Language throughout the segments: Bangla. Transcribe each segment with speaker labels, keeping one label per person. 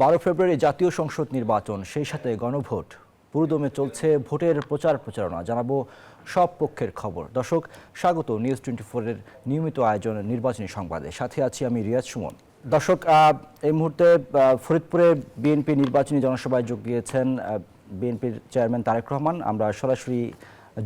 Speaker 1: 12 ফেব্রুয়ারি জাতীয় সংসদ নির্বাচন, সেই সাথে গণভোট। পুরোদমে চলছে ভোটের প্রচারণা। জানাবো সব পক্ষের খবর। দর্শক, স্বাগত নিউজ 24 এর নিয়মিত আয়োজন নির্বাচনী সংবাদে। সাথে আছি আমি রিয়াজ সুমন। দর্শক, এই মুহূর্তে ফরিদপুরে বিএনপি নির্বাচনী জনসভায় যোগ দিয়েছেন বিএনপির চেয়ারম্যান তারেক রহমান। আমরা সরাসরি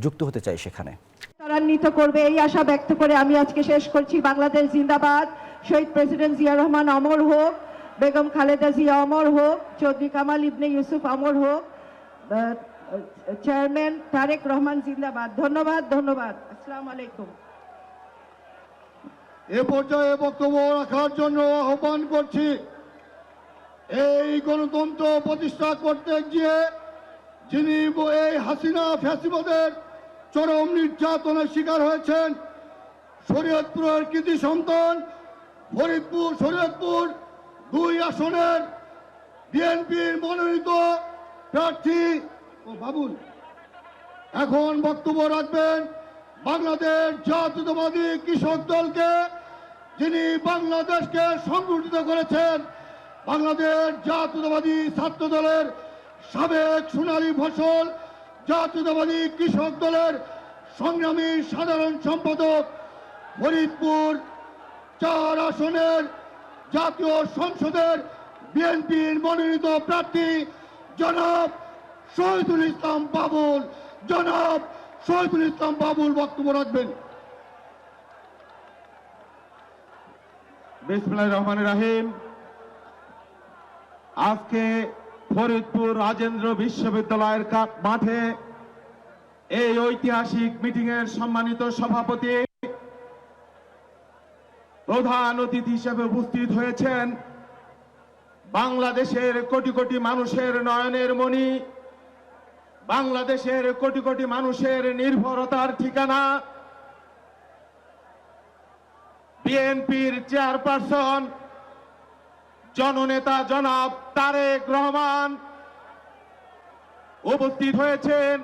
Speaker 1: যুক্ত হতে চাই সেখানে।
Speaker 2: ত্বরান্বিত করবে এই আশা ব্যক্ত করে আমি আজকে শেষ করছি। বাংলাদেশ জিন্দাবাদ। শহীদ প্রেসিডেন্ট জিয়া রহমান অমর হোক, বেগম খালেদা জিয়া অমর হোক, চৌধুরী কামাল ইবনে ইউসুফ অমর হোক, চেয়ারম্যান তারেক রহমান জিন্দাবাদ। ধন্যবাদ। আসসালামু আলাইকুম।
Speaker 3: এ পর্যায়ে বক্তব্য রাখার জন্য আহ্বান করছি এই গণতন্ত্র প্রতিষ্ঠা করতে গিয়ে যিনি এই হাসিনা ফ্যাসিবাদের চরম নির্যাতনের শিকার হয়েছেন, শরীয়তপুরের কৃতি সন্তান, শরীয়তপুর 2 আসনের বিএনপির মনোনীত প্রার্থী বাবুল এখন বক্তব্য রাখবেন বাংলাদেশ জাতীয়তাবাদী কৃষক দলকে, যিনি বাংলাদেশকে সংগঠিত করেছেন, বাংলাদেশ জাতীয়তাবাদী ছাত্র দলের সাবেক সোনালী ফসল, জাতীয়তাবাদী কৃষক দলের সংগ্রামী সাধারণ সম্পাদক, ফরিদপুর 4 আসনের জাতীয় সংসদের বিএনপির মনোনীত প্রার্থী জনাব শহীদুল ইসলাম বাবুল বক্তব্য রাখবেন।
Speaker 4: বিসমিল্লাহির রহমানির রহিম। আজকে ফরিদপুর রাজেন্দ্র বিশ্ববিদ্যালয়ের মাঠে এই ঐতিহাসিক মিটিং এর সম্মানিত সভাপতি, প্রধান অতিথি হিসেবে উপস্থিত হয়েছেন বাংলাদেশের কোটি কোটি মানুষের নয়নের মণি, বাংলাদেশের কোটি কোটি মানুষের নির্ভরতার ঠিকানা, বিএনপির চেয়ারপারসন জননেতা জনাব তারেক রহমান উপস্থিত হয়েছেন।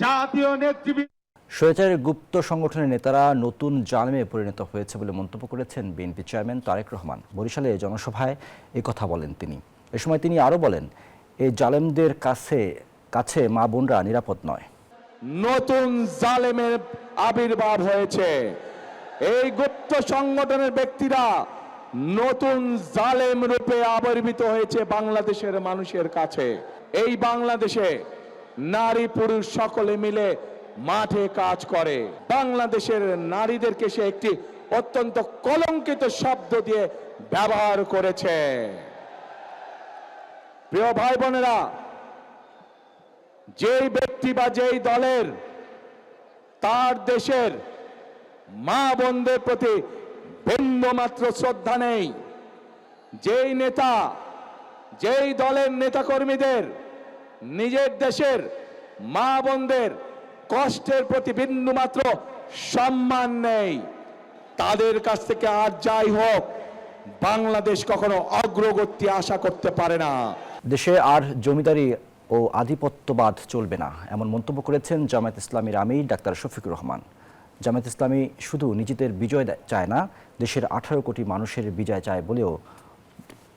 Speaker 4: জাতীয় নেতৃবৃন্দ,
Speaker 1: স্বৈরাচারের গুপ্ত সংগঠনের নেতারা নতুন জালেমে পরিণত হয়েছে বলে মন্তব্য করেছেন বিএনপি চেয়ারম্যান তারেক রহমান। বরিশালে জনসভায় কথা বলেন তিনি। এ সময় তিনি আরও বলেন, এই জালেমদের কাছে মা বোনরা নিরাপদ নয়।
Speaker 5: নতুন জালেমের আবির্ভাব হয়েছে। এই গুপ্ত সংগঠনের ব্যক্তিরা নতুন জালেম রূপে আবির্ভূত হয়েছে বাংলাদেশের মানুষের কাছে। এই বাংলাদেশে নারী পুরুষ সকলে মিলে মাঠে কাজ করে। বাংলাদেশের নারীদেরকে সে একটি অত্যন্ত কলঙ্কিত শব্দ দিয়ে ব্যবহার করেছে। প্রিয় ভাই বোনেরা, যেই ব্যক্তি বা যেই দলের তার দেশের মা বোনদের প্রতি বিন্দুমাত্র শ্রদ্ধা নেই, যেই নেতা যেই দলের নেতাকর্মীদের নিজের দেশের মা বোনদের কষ্টের প্রতি বিন্দুমাত্র সম্মান নেই, তাদের কাছ থেকে আর যাই হোক বাংলাদেশ কখনো অগ্রগতি আশা করতে পারে না।
Speaker 1: দেশে আর জমিদারি ও আধিপত্যবাদ চলবে না, এমন মন্তব্য করেছেন জামায়াত ইসলামীর আমির ডাক্তার শফিকুর রহমান। জামায়াত ইসলামী শুধু নিজেদের বিজয় চায় না, দেশের 18 কোটি মানুষের বিজয় চায় বলেও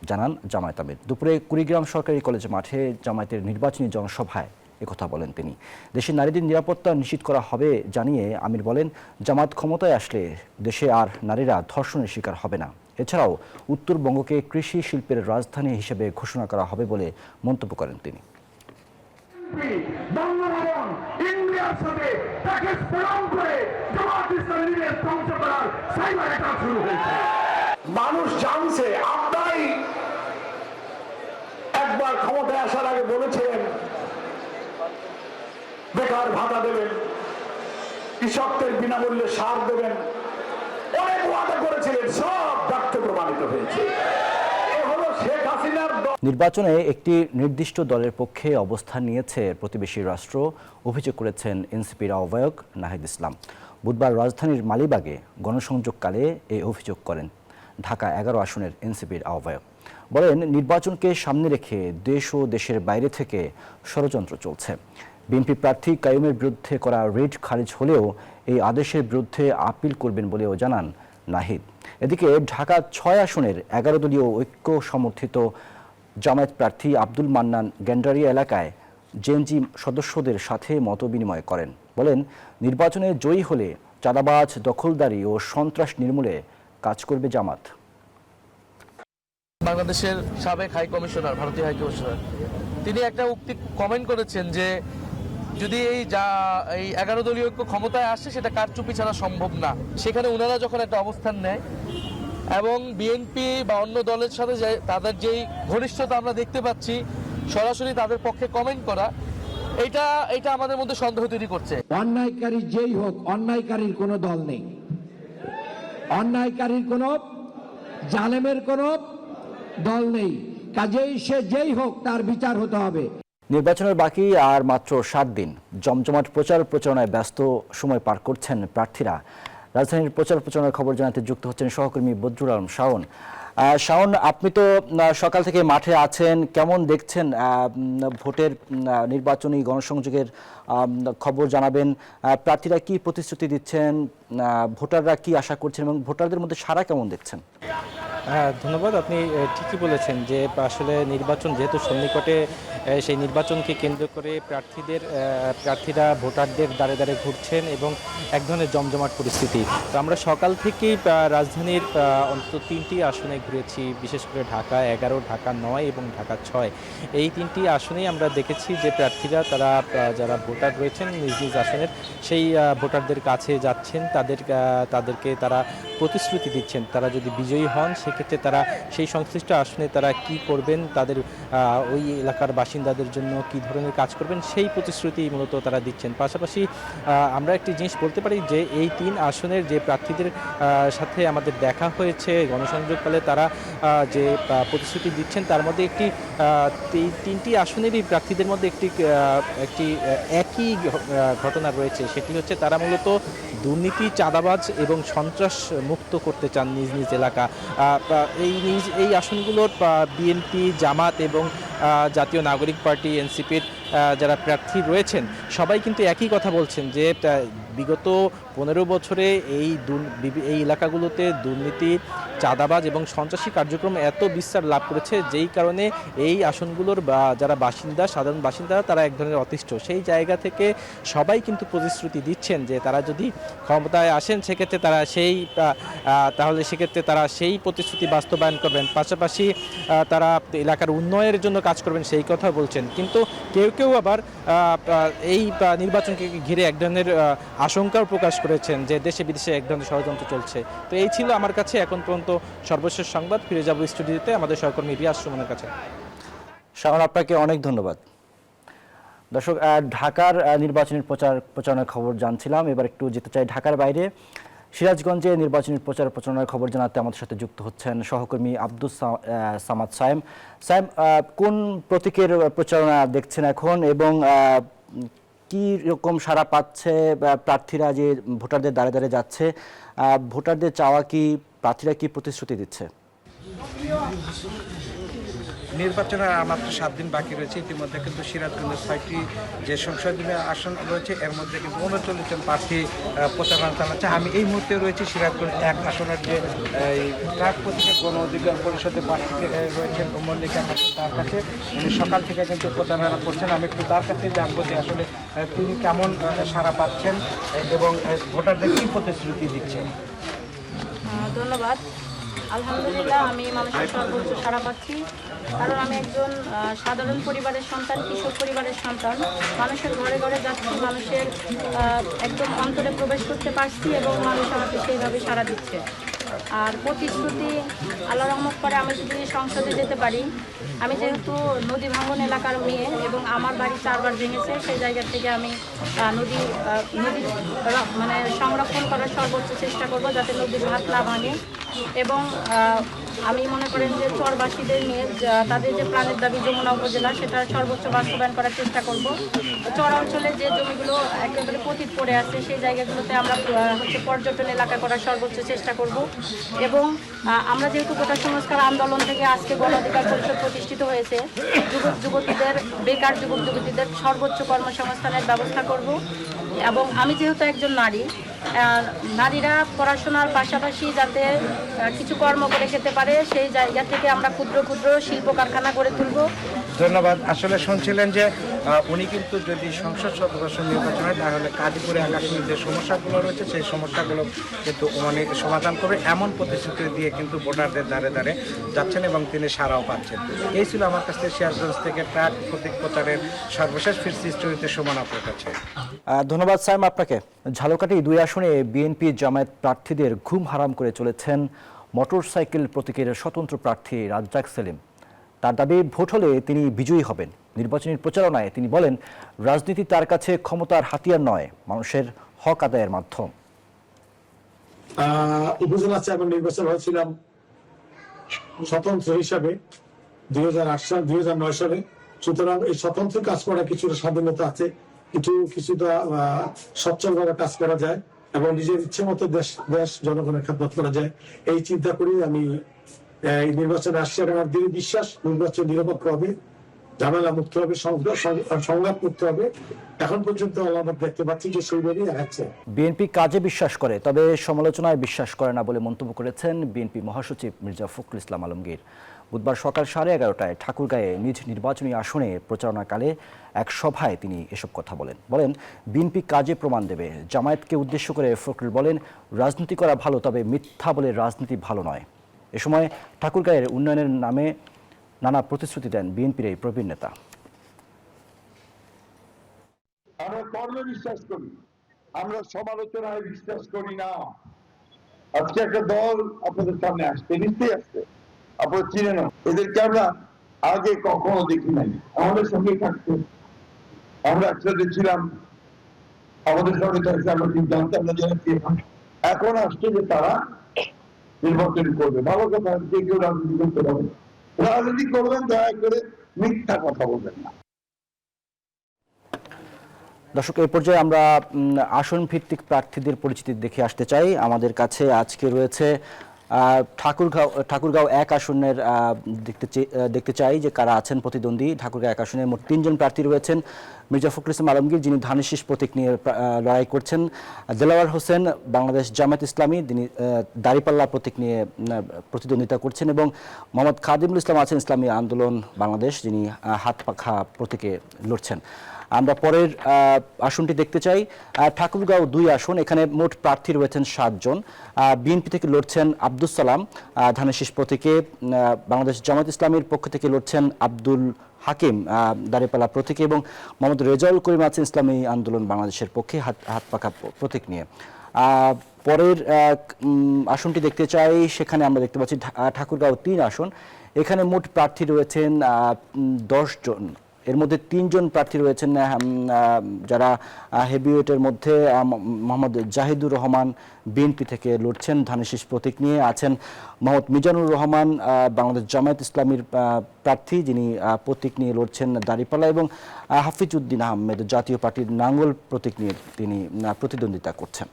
Speaker 1: জানান জামায়াত আমির। দুপুরে কুড়িগ্রাম সরকারি কলেজ মাঠে জামায়াতের নির্বাচনী জনসভায় একথা বলেন তিনি। দেশের নারীদের নিরাপত্তা নিশ্চিত করা হবে জানিয়ে আমির বলেন, জামায়াত ক্ষমতায় আসলে দেশে আর নারীরা ধর্ষণের শিকার হবে না। এছাড়াও উত্তরবঙ্গকে কৃষি শিল্পের রাজধানী হিসেবে ঘোষণা করা হবে বলে মন্তব্য করেন তিনি।
Speaker 6: মানুষ জানছে, আপনারাই একবার ক্ষমতায় আসার আগে বলেছিলেন বেকার ভাতা দেবেন, কৃষকদের বিনামূল্যে সার দেবেন, অনেক ওয়াদা করেছিলেন, সব ব্যর্থ প্রমাণিত হয়েছে।
Speaker 1: নির্বাচনে একটি নির্দিষ্ট দলের পক্ষে অবস্থান নিয়েছে প্রতিবেশী রাষ্ট্র, অভিযোগ করেছেন এনসিপির আহ্বায়ক নাহিদ ইসলাম। বুধবার রাজধানীর মালিবাগে গণসংযোগকালে এই অভিযোগ করেন ঢাকা 11 আসনের এনসিপির আহ্বায়ক। বলেন, নির্বাচনকে সামনে রেখে দেশ ও দেশের বাইরে থেকে ষড়যন্ত্র চলছে। বিএনপি প্রার্থী কাইয়ুমের বিরুদ্ধে করা রিট খারিজ হলেও এই আদেশের বিরুদ্ধে আপিল করবেন বলেও জানান নাহিদ। এদিকে ঢাকা 6 আসনের 11 দলীয় ঐক্য সমর্থিত জামায়াত প্রার্থী আব্দুল মান্নান গেন্ডারিয়া এলাকায় জেএনজি সদস্যদের সাথে মতবিনিময় করেন। বলেন, নির্বাচনে জয়ী হলে চাঁদাবাজ, দখলদারি ও সন্ত্রাস নির্মূলে কাজ করবে জামাত।
Speaker 7: বাংলাদেশের সাবেক হাই কমিশনার, ভারতীয় হাই কমিশনার, তিনি একটা উক্তি কমেন্ট করেছেন যে যদি এই 11 দলীয় ঐক্য ক্ষমতায় আসে সেটা কারচুপি ছাড়া সম্ভব না। সেখানে ওনারা যখন একটা অবস্থান নেয় এবং বিএনপি বা অন্য দলের সাথে তাদের যেই ঘনিষ্ঠতা আমরা দেখতে পাচ্ছি, সরাসরি তাদের পক্ষে কমেন্ট করা, এটা আমাদের মধ্যে সন্দেহ তৈরি করছে।
Speaker 8: অন্যায়কারী যেই হোক, অন্যায়কারীর কোনো দল নেই, অন্যায়কারীর কোনো, জালেমের কোনো দল নেই। কাজেই সে যেই হোক তার বিচার হতে হবে।
Speaker 1: নির্বাচনের বাকি আর মাত্র 7 দিন। জমজমাট প্রচার প্রচারণায় ব্যস্ত সময় পার করছেন প্রার্থীরা। রাজধানীর প্রচার প্রচারণার খবর জানাতে যুক্ত হচ্ছেন সহকর্মী বদরুল আলম শাওন। শাওন, আপনি তো সকাল থেকে মাঠে আছেন, কেমন দেখছেন ভোটের নির্বাচনী গণসংযোগের খবর জানাবেন। প্রার্থীরা কি প্রতিশ্রুতি দিচ্ছেন, ভোটাররা কি আশা করছেন এবং ভোটারদের মধ্যে সাড়া কেমন দেখছেন?
Speaker 9: হ্যাঁ, ধন্যবাদ। আপনি ঠিকই বলেছেন যে আসলে নির্বাচন যেহেতু সন্নিকটে, সেই নির্বাচনকে কেন্দ্র করে প্রার্থীরা ভোটারদের দ্বারে দ্বারে ঘুরছেন এবং এক ধরনের জমজমাট পরিস্থিতি। তো আমরা সকাল থেকেই রাজধানীর অন্তত 3টি আসনে ঘুরেছি, বিশেষ করে ঢাকা 11, ঢাকা 9 এবং ঢাকা 6। এই 3টি আসনেই আমরা দেখেছি যে প্রার্থীরা যারা ভোটার রয়েছেন নিজ নিজ আসনের, সেই ভোটারদের কাছে যাচ্ছেন, তাদেরকে তারা প্রতিশ্রুতি দিচ্ছেন। তারা যদি বিজয়ী হন সেক্ষেত্রে তারা সেই সংশ্লিষ্ট আসনে তারা কি করবেন, তাদের ওই এলাকার বাসিন্দাদের জন্য কি ধরনের কাজ করবেন, সেই প্রতিশ্রুতি মূলত তারা দিচ্ছেন। পাশাপাশি আমরা একটি জিনিস বলতে পারি যে এই 3 আসনের যে প্রার্থীদের সাথে আমাদের দেখা হয়েছে গণসংযোগকালে, তারা যে প্রতিশ্রুতি দিচ্ছেন তার মধ্যে একটি 3টি আসনেরই প্রার্থীদের মধ্যে একটি একই ঘটনা রয়েছে। সেটি হচ্ছে তারা মূলত দুর্নীতি, চাঁদাবাজ এবং সন্ত্রাস মুক্ত করতে চান নিজ নিজ এলাকা। এই আসনগুলোর বিএনপি, জামাত এবং জাতীয় নাগরিক পার্টি এনসিপির যারা প্রার্থী রয়েছেন সবাই কিন্তু একই কথা বলছেন যে বিগত 15 বছরে এই এলাকাগুলোতে দুর্নীতি, চাঁদাবাজ এবং সন্ত্রাসী কার্যক্রম এত বিস্তার লাভ করেছে, যেই কারণে এই আসনগুলোর যারা সাধারণ বাসিন্দা তারা এক ধরনের অতিষ্ঠ। সেই জায়গা থেকে সবাই কিন্তু প্রতিশ্রুতি দিচ্ছেন যে তারা যদি ক্ষমতায় আসেন সেক্ষেত্রে তারা সেই প্রতিশ্রুতি বাস্তবায়ন করবেন। পাশাপাশি তারা এলাকার উন্নয়নের জন্য কাজ করবেন সেই কথা বলছেন। কিন্তু কেউ আবার এই নির্বাচনকে ঘিরে এক ধরনের আশঙ্কাও প্রকাশ করেছেন যে দেশে বিদেশে এক ধরনের ষড়যন্ত্র চলছে। তো এই ছিল আমার কাছে এখন পর্যন্ত সর্বশেষ সংবাদ। ফিরে যাব স্টুডিওতে আমাদের সহকর্মী রিয়াজ সুমনের কাছে।
Speaker 1: শাওন, আপনাকে অনেক ধন্যবাদ। দর্শক, ঢাকার নির্বাচনী প্রচারণার খবর জানছিলাম। এবার একটু যেতে চাই ঢাকার বাইরে। সিরাজগঞ্জে নির্বাচনী প্রচারণার খবর জানাতে আমাদের সাথে যুক্ত হচ্ছেন সহকর্মী আব্দুস সামাদ সায়েম। কোন প্রতীকের প্রচারণা দেখছেন এখন এবং কি রকম সাড়া পাচ্ছে প্রার্থীরা যে ভোটারদের দ্বারে দ্বারে যাচ্ছে? ভোটারদের চাওয়া কি, প্রার্থীরা কি প্রতিশ্রুতি দিচ্ছে?
Speaker 10: নির্বাচনের আর মাত্র 7 দিন বাকি রয়েছে। ইতিমধ্যে কিন্তু সিরাজগঞ্জের 6টি যে সংসদীয় আসন রয়েছে এর মধ্যে কিন্তু 39 জন প্রার্থী প্রচারণা চালাচ্ছে। আমি এই মুহূর্তে রয়েছি সিরাজগঞ্জ 1 আসনের যে প্রাক প্রতীকের গণ অধিকার পরিষদের প্রার্থী রয়েছেন মল্লিকা খাতুন, তার কাছে উনি সকাল থেকে কিন্তু প্রচারণা করছেন। আমি একটু তার কাছে জানবো যে আসলে তিনি কেমন সাড়া পাচ্ছেন এবং ভোটারদের কী প্রতিশ্রুতি দিচ্ছেন।
Speaker 11: ধন্যবাদ। আলহামদুলিল্লাহ, আমি মানুষের সর্বোচ্চ সাড়া পাচ্ছি, কারণ আমি একজন সাধারণ পরিবারের সন্তান, কৃষক পরিবারের সন্তান। মানুষের ঘরে ঘরে যাচ্ছি, মানুষের একদম অন্তরে প্রবেশ করতে পারছি এবং মানুষ আমাকে সেইভাবে সাড়া দিচ্ছে। আর প্রতিশ্রুতি আল্লাহ রহমত করে আমি যদি সংসদে যেতে পারি, আমি যেহেতু নদী ভাঙন এলাকার মেয়ে এবং আমার বাড়ি 4 বার ভেঙেছে, সেই জায়গা থেকে আমি নদী সংরক্ষণ করার সর্বোচ্চ চেষ্টা করব যাতে নদীর হাত না ভাঙে এবং আমি মনে করেন যে চরবাসীদের নিয়ে তাদের যে প্রাণের দাবি যমুনা উপজেলা সেটা সর্বোচ্চ বাস্তবায়ন করার চেষ্টা করব। চর অঞ্চলে যে জমিগুলো একেবারে পতিত পড়ে আছে সেই জায়গাগুলোতে আমরা হচ্ছে পর্যটন এলাকা করার সর্বোচ্চ চেষ্টা করব। এবং আমরা যেহেতু কোটা সংস্কার আন্দোলন থেকে আজকে গণ অধিকার পরিষদ প্রতিষ্ঠিত হয়েছে, যুবক যুবতীদের, বেকার যুবক যুবতীদের সর্বোচ্চ কর্মসংস্থানের ব্যবস্থা করব। এবং আমি যেহেতু একজন নারী, নারীরা পড়াশোনার পাশাপাশি যাতে কিছু কর্ম করে খেতে পারে সেই জায়গা থেকে আমরা ক্ষুদ্র ক্ষুদ্র শিল্প কারখানা গড়ে তুলব।
Speaker 10: ধন্যবাদ। আসলে শুনছিলেন যে উনি কিন্তু যদি সংসদ সদস্য নির্বাচন হয় তাহলে কাজীপুরে আকাশের যে সমস্যাগুলো রয়েছে সেই সমস্যাগুলো কিন্তু উনি সমাধান করবে এমন প্রতিশ্রুতি দিয়ে কিন্তু ভোটারদের দ্বারে দ্বারে যাচ্ছেন এবং তিনি সাড়াও পাচ্ছেন। এই ছিল আমার কাছ থেকে সিরাজগঞ্জ থেকে প্রাক প্রতীক প্রচারের সর্বশেষ ফিরছি স্টোরিতে সুমন আপনার কাছে।
Speaker 1: ধন্যবাদ সাইম আপনাকে। ঝালকাঠি 2 আসনে বিএনপি জামায়াত প্রার্থীদের ঘুম হারাম করে চলেছেন মোটরসাইকেল প্রতীকের স্বতন্ত্র প্রার্থী রাজ্জাক সেলিম। তার দাবি ভোট হলে তিনি বিজয়ী হবেন। নির্বাচনী প্রচারণায় তিনি বলেন, রাজনীতি তার কাছে ক্ষমতার হাতিয়ার নয়, মানুষের হক আদায়ের মাধ্যম।
Speaker 12: উপজেলা চেয়ারম্যান নির্বাচন হয়েছিলাম স্বতন্ত্র হিসাবে 2009 সালে। সুতরাং এই স্বতন্ত্র কাজ করা কিছুটা স্বাধীনতা আছে, কিছুটা সচ্ছলভাবে কাজ করা যায় এবং নিজের ইচ্ছে মতো দেশ জনগণের খেদমত করা যায়। এই চিন্তা করি আমি এই নির্বাচনে আসছি এবং আমার দৃঢ় বিশ্বাস নির্বাচন নিরপেক্ষ হবে, ঝামেলা মুক্ত হবে, সংঘাত মুক্ত হবে। এখন পর্যন্ত আমরা দেখতে পাচ্ছি যে সেইভাবেই আগাচ্ছে।
Speaker 1: বিএনপি কাজে বিশ্বাস করে, তবে সমালোচনায় বিশ্বাস করে না বলে মন্তব্য করেছেন বিএনপি মহাসচিব মির্জা ফখরুল ইসলাম আলমগীর। বুধবার সকাল 11:30টায় ঠাকুরগাঁয়ে নিজ নির্বাচনী আসনে প্রচারণাকালে এক সভায় তিনি এসব কথা বলেন বিএনপি কাজে প্রমাণ দেবে। জামায়াতকে উদ্দেশ্য করে ফখরুল বলেন, রাজনীতি করা ভালো, তবে মিথ্যা বলে রাজনীতি ভালো নয়। এ সময় ঠাকুরগাঁয়ের উন্নয়নের নামে নানা প্রতিশ্রুতি দেন বিএনপির এই প্রবীণ নেতা।
Speaker 6: আমরা কর্মে বিশ্বাস করি, আমরা সমালোচনায় বিশ্বাস করি না। আজকে একটা দল আপনাদের সামনে আসছে, নিশ্চয়ই আসছে, আপনারা চিনেন, এদেরকে আমরা আগে কখনো দেখি নাই। আমাদের সঙ্গে থাকতো, আমরা একসাথে ছিলাম, আমাদের সঙ্গে থাকছে, আমরা কিন্তু জানতাম না জানাচ্ছি। এখন আসছে যে তারা নির্বাচন করবে, ভালো কথা, যে কেউ রাজনীতি করতে পারবে। রাজনীতি করবেন, দয়া করে মিথ্যা কথা বলবেন না।
Speaker 1: দর্শক, এই পর্যায়ে আমরা আসন ভিত্তিক প্রার্থীদের পরিচিতি দেখে আসতে চাই। আমাদের কাছে আজকে রয়েছে ঠাকুরগাঁও 1 আসনের দেখতে চাই যে কারা আছেন প্রতিদ্বন্দ্বী। ঠাকুরগাঁও 1 আসনে মোট 3 জন প্রার্থী রয়েছেন। মির্জা ফখরুল ইসলাম আলমগীর, যিনি ধানের শীষ প্রতীক নিয়ে লড়াই করছেন। দেলাওয়ার হোসেন, বাংলাদেশ জামায়াত ইসলামী, তিনি দাঁড়িপাল্লা প্রতীক নিয়ে প্রতিদ্বন্দ্বিতা করছেন। এবং মোহাম্মদ খাদিমুল ইসলাম আছেন ইসলামী আন্দোলন বাংলাদেশ, যিনি হাত পাখা প্রতীকে লড়ছেন। আমরা পরের আসনটি দেখতে চাই, ঠাকুরগাঁও 2 আসন। এখানে মোট প্রার্থী রয়েছেন 7 জন। বিএনপি থেকে লড়ছেন আব্দুল সালাম ধানের শীষ প্রতীকে, বাংলাদেশ জামায়াত ইসলামীর পক্ষ থেকে লড়ছেন আব্দুল হাকিম দাঁড়িপাল্লা প্রতীকে, এবং মোহাম্মদ রেজাউল করিম আছেন ইসলামী আন্দোলন বাংলাদেশের পক্ষে হাত পাখা প্রতীক নিয়ে। পরের আসনটি দেখতে চাই, সেখানে আমরা দেখতে পাচ্ছি ঠাকুরগাঁও 3 আসন। এখানে মোট প্রার্থী রয়েছেন 10 জন। এর মধ্যে 3 জন প্রার্থী রয়েছেন যারা হেভিওয়েটের মধ্যে। মোহাম্মদ জাহিদুর রহমান বিএনপি থেকে লড়ছেন ধানের শীষ প্রতীক নিয়ে। আছেন মোহাম্মদ মিজানুর রহমান বাংলাদেশ জামায়াত ইসলামীর প্রার্থী, যিনি প্রতীক নিয়ে লড়ছেন দাঁড়িপাল্লা, এবং হাফিজ উদ্দিন আহমেদ জাতীয় পার্টির নাঙ্গল প্রতীক নিয়ে তিনি প্রতিদ্বন্দ্বিতা করছেন।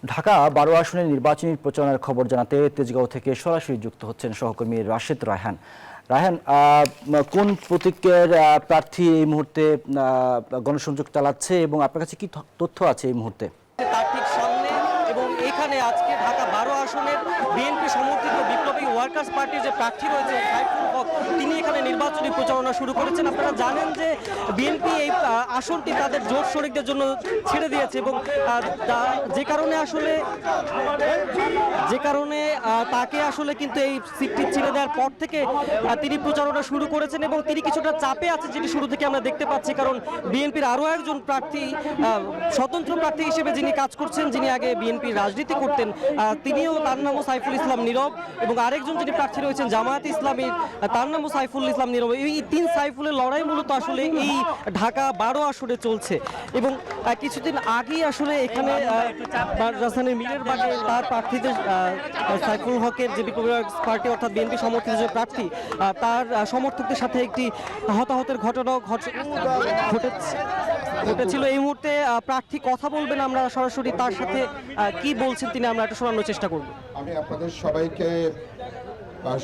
Speaker 1: ঢাকা 12 আসনের নির্বাচনী প্রচারণার খবর জানাতে তেজগাঁও থেকে সরাসরি যুক্ত হচ্ছেন সহকর্মী রাশেদ রায়হান। রায়হান, কোন প্রতীকের প্রার্থী এই মুহূর্তে গণসংযোগ চালাচ্ছে এবং আপনার কাছে কি তথ্য আছে এই মুহূর্তে?
Speaker 13: তার ঠিক সামনে এবং এখানে আজকে ঢাকা 12 আসনের বিএনপি সমর্থিত বিপ্লবী ওয়ার্কার্স পার্টির যে প্রার্থী রয়েছে সাইফুল হক, তিনি এখানে নির্বাচনী প্রচারণা শুরু করেছেন। আপনারা জানেন যে বিএনপি এই আসনটি তাদের জোট শরিকদের জন্য ছেড়ে দিয়েছে এবং যে কারণে তাকে আসলে কিন্তু এই সিটটি ছেড়ে দেওয়ার পর থেকে তিনি প্রচারণা শুরু করেছেন এবং তিনি কিছুটা চাপে আছে, যেটি শুরু থেকে আমরা দেখতে পাচ্ছি। কারণ বিএনপির আরও একজন প্রার্থী, স্বতন্ত্র প্রার্থী হিসেবে যিনি কাজ করছেন, যিনি আগে বিএনপির রাজনীতি করতেন, তিনিও, তার নামও সাইফুল ইসলাম নীরব, এবং আরেকজন যিনি প্রার্থী রয়েছেন জামায়াত ইসলামীর, তার নামও সাইফুল ইসলাম নীরব। এই 3 সাইফুলের লড়াই মূলত আসলে এই ঢাকা 12 আসনে চলছে এবং কিছুদিন আগেই আসলে এখানে রাজধানীর মিরের বাগে তার প্রার্থীদের সাইফুল হকের যে বিপ্লবী পার্টি অর্থাৎ বিএনপি সমর্থিত যে প্রার্থী তার সমর্থকদের সাথে একটি হতাহতের ঘটনাও ঘটেছিল। এই মুহূর্তে প্রার্থী কথা বলবেন, আমরা সরাসরি তার সাথে কি বলছেন তিনি আমরা একটু শোনানোর চেষ্টা করব।
Speaker 14: আমি আপনাদের সবাইকে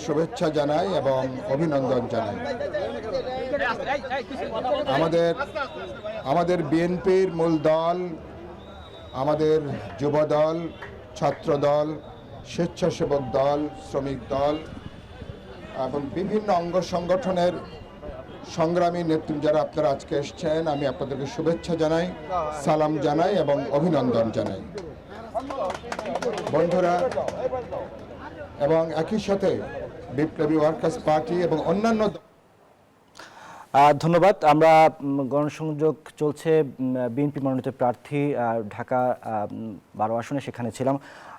Speaker 14: শুভেচ্ছা জানাই এবং অভিনন্দন জানাই। আমাদের বিএনপির মূল দল, আমাদের যুব দল, ছাত্র দল, স্বেচ্ছাসেবক দল, শ্রমিক দল এবং বিভিন্ন অঙ্গ সংগঠনের সংগ্রামী নেতৃত্ব যারা আপনারা আজকে এসছেন, আমি আপনাদেরকে শুভেচ্ছা জানাই, সালাম জানাই এবং অভিনন্দন জানাই বন্ধুরা। এবং একই সাথে বিপ্লবী ওয়ার্কার্স পার্টি এবং অন্যান্য
Speaker 1: ধন্যবাদ। আমরা গণসংযোগ চলছে বিএনপি মনোনীত প্রার্থী ঢাকা 12 আসনে, সেখানে ছিলাম।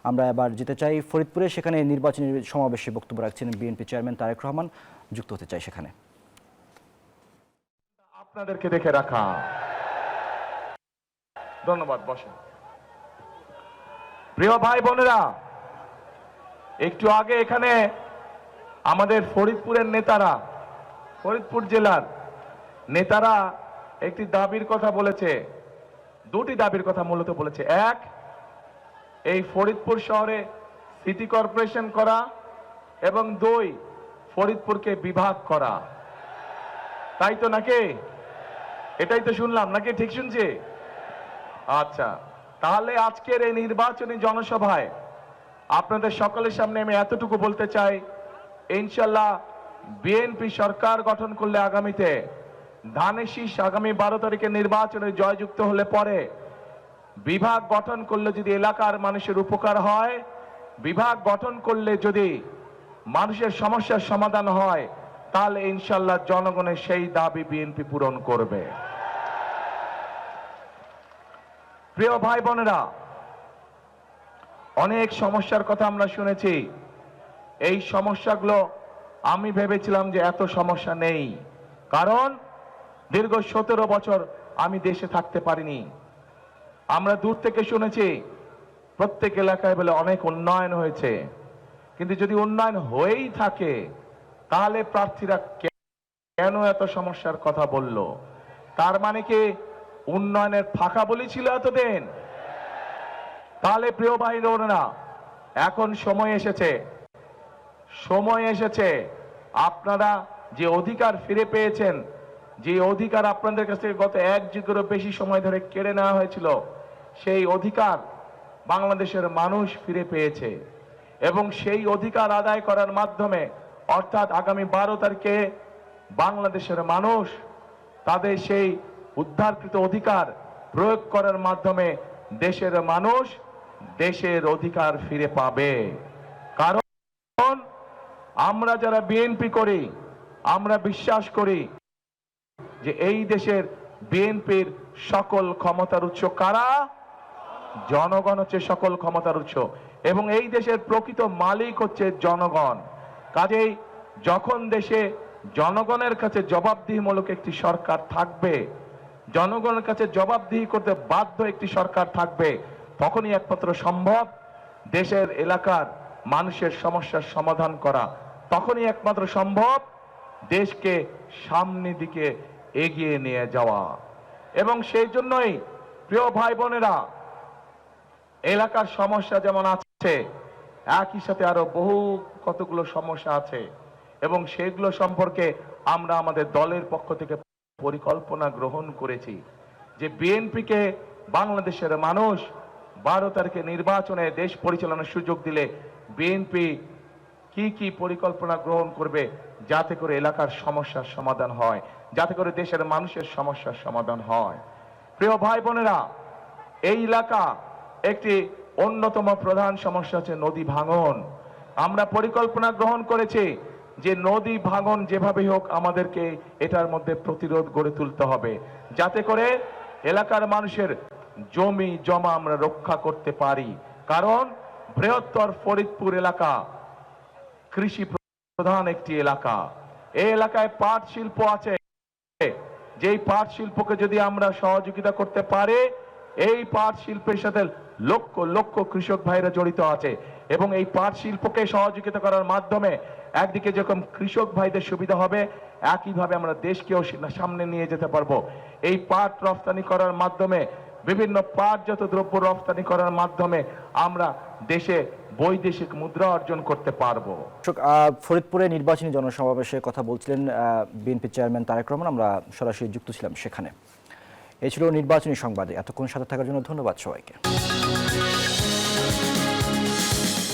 Speaker 1: আমরা এবার যেতে চাই ফরিদপুরে, সেখানে নির্বাচনী সমাবেশে বক্তব্য রাখছেন বিএনপি চেয়ারম্যান তারেক রহমান। যুক্ত হতে চাই সেখানে।
Speaker 4: আপনাদেরকে দেখে রাখা। ধন্যবাদ, বসেন। প্রিয় ভাই বোনেরা, একটু আগে এখানে আমাদের ফরিদপুরের নেতারা, ফরিদপুর জেলার নেতারা একটি দাবির কথা বলেছে, দুটি দাবির কথা মূলত বলেছে। এক, এই ফরিদপুর শহরে সিটি কর্পোরেশন করা এবং 2, ফরিদপুরকে বিভাগ করা। তাই তো নাকি? এটাই তো শুনলাম নাকি? ঠিক শুনছি? আচ্ছা, তাহলে আজকের এই নির্বাচনী জনসভায় আপনাদের সকলের সামনে আমি এতটুকু বলতে চাই, ইনশাল্লাহ বিএনপি সরকার গঠন করলে আগামীতে ধানের শীষ আগামী 12 তারিখে নির্বাচনে জয়যুক্ত হলে পরে বিভাগ গঠন করলে যদি এলাকার মানুষের উপকার হয়, বিভাগ গঠন করলে যদি মানুষের সমস্যার সমাধান হয়, তাহলে ইনশাল্লাহ জনগণের সেই দাবি বিএনপি পূরণ করবে। প্রিয় ভাই বোনেরা, অনেক সমস্যার কথা আমরা শুনেছি। এই সমস্যাগুলো আমি ভেবেছিলাম যে এত সমস্যা নেই, কারণ দীর্ঘ 17 বছর আমি দেশে থাকতে পারিনি। আমরা দূর থেকে শুনেছি প্রত্যেক এলাকায় বলে অনেক উন্নয়ন হয়েছে, কিন্তু যদি উন্নয়ন হয়েই থাকে তাহলে প্রার্থীরা কেন এত সমস্যার কথা বলল? তার মানে কি উন্নয়নের ফাঁকা বলি ছিল এতদিন? তাহলে প্রিয় ভাই বোনেরা, এখন সময় এসেছে আপনারা যে অধিকার ফিরে পেয়েছেন, যে অধিকার আপনাদের কাছ থেকে গত 1 যুগেরও বেশি সময় ধরে কেড়ে নেওয়া হয়েছিল, সেই অধিকার বাংলাদেশের মানুষ ফিরে পেয়েছে এবং সেই অধিকার আদায় করার মাধ্যমে অর্থাৎ আগামী 12 তারিখে বাংলাদেশের মানুষ তাদের সেই উদ্ধারকৃত অধিকার প্রয়োগ করার মাধ্যমে দেশের মানুষ দেশের অধিকার ফিরে পাবে। কারণ আমরা যারা বিএনপি করি, আমরা বিশ্বাস করি যে এই দেশের বিএনপির সকল ক্ষমতার উৎস কারা? জনগণ হচ্ছে সকল ক্ষমতার উৎস এবং এই দেশের প্রকৃত মালিক হচ্ছে জনগণ। কাজেই যখন দেশে জনগণের কাছে জবাবদিহিমূলক একটি সরকার থাকবে, জনগণের কাছে জবাবদিহি করতে বাধ্য একটি সরকার থাকবে, তখনই একমাত্র সম্ভব দেশের এলাকার মানুষের সমস্যার সমাধান করা, তখনই একমাত্র সম্ভব দেশকে সামনের দিকে এগিয়ে নিয়ে যাওয়া। এবং সেই জন্যই প্রিয় ভাই বোনেরা, এলাকার সমস্যা যেমন আছে, একই সাথে আরো বহু কতগুলো সমস্যা আছে এবং সেগুলো সম্পর্কে আমরা আমাদের দলের পক্ষ থেকে পরিকল্পনা গ্রহণ করেছি যে বিএনপিকে বাংলাদেশের মানুষ 12 তারিখে নির্বাচনে দেশ পরিচালনার সুযোগ দিলে বিএনপি কি কি পরিকল্পনা গ্রহণ করবে যাতে করে এলাকার সমস্যার সমাধান হয়, যাতে করে দেশের মানুষের সমস্যার সমাধান হয়। প্রিয় ভাই বোনেরা, এই এলাকা একটি অন্যতম প্রধান সমস্যা হচ্ছে নদী ভাঙন। আমরা পরিকল্পনা গ্রহণ করেছি যে নদী ভাঙন যেভাবে হোক আমাদেরকে এটার মধ্যে প্রতিরোধ গড়ে তুলতে হবে, যাতে করে এলাকার মানুষের জমি জমা আমরা রক্ষা করতে পারি। কারণ বৃহত্তর ফরিদপুর এলাকা কৃষি প্রধান একটি এলাকা এই এলাকায় পাট শিল্প আছে, যেই পাট শিল্পকে যদি আমরা সহযোগিতা করতে পারি, এই পাট শিল্পের সাথে লক্ষ লক্ষ কৃষক ভাইরা জড়িত আছে এবং এই পাট শিল্পকে সহযোগিতা করার মাধ্যমে একদিকে যেরকম কৃষক ভাইদের সুবিধা হবে, একইভাবে আমরা দেশকেও সামনে নিয়ে যেতে পারবো। এই পাট রপ্তানি করার মাধ্যমে, বিভিন্ন পাটজাত দ্রব্য রপ্তানি করার মাধ্যমে আমরা দেশে বৈদেশিক মুদ্রা অর্জন করতে পারবো।
Speaker 1: ফরিদপুরে নির্বাচনী জনসমাবেশে কথা বলছিলেন বিএনপি চেয়ারম্যান তারেক রহমান। আমরা সরাসরি যুক্ত ছিলাম সেখানে। এই ছিল নির্বাচনী সংবাদে। এতক্ষণ সাথে থাকার জন্য ধন্যবাদ সবাইকে।